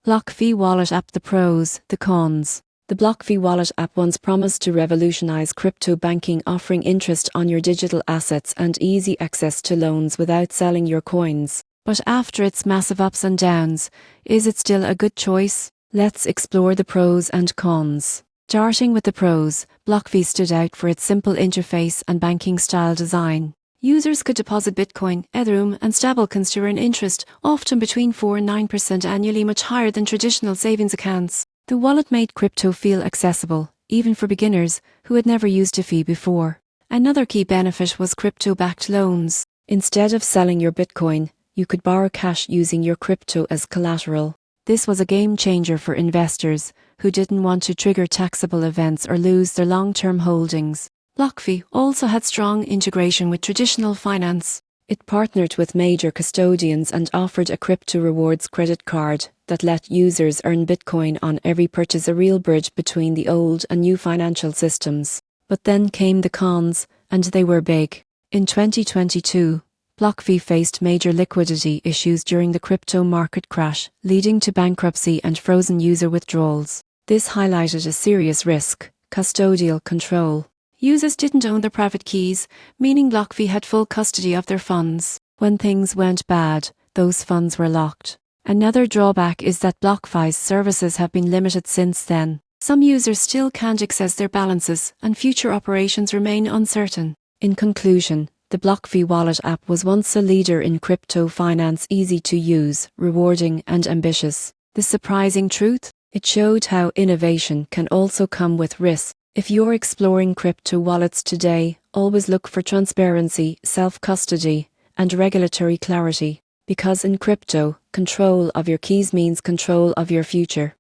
BlockFi Wallet App. The pros, the cons. The BlockFi Wallet app once promised to revolutionize crypto banking, offering interest on your digital assets and easy access to loans without selling your coins. But after its massive ups and downs, is it still a good choice? Let's explore the pros and cons. Starting with the pros, BlockFi stood out for its simple interface and banking-style design. Users could deposit Bitcoin, Ethereum, and stablecoins to earn interest, often between 4 and 9% annually, much higher than traditional savings accounts. The wallet made crypto feel accessible, even for beginners who had never used a fee before. Another key benefit was crypto-backed loans. Instead of selling your Bitcoin, you could borrow cash using your crypto as collateral. This was a game changer for investors who didn't want to trigger taxable events or lose their long-term holdings. BlockFi also had strong integration with traditional finance. It partnered with major custodians and offered a crypto rewards credit card that let users earn Bitcoin on every purchase, a real bridge between the old and new financial systems. But then came the cons, and they were big. In 2022, BlockFi faced major liquidity issues during the crypto market crash, leading to bankruptcy and frozen user withdrawals. This highlighted a serious risk: custodial control. Users didn't own their private keys, meaning BlockFi had full custody of their funds. When things went bad, those funds were locked. Another drawback is that BlockFi's services have been limited since then. Some users still can't access their balances, and future operations remain uncertain. In conclusion, the BlockFi Wallet app was once a leader in crypto finance, easy to use, rewarding, and ambitious. The surprising truth? It showed how innovation can also come with risk. If you're exploring crypto wallets today, always look for transparency, self-custody, and regulatory clarity. Because in crypto, control of your keys means control of your future.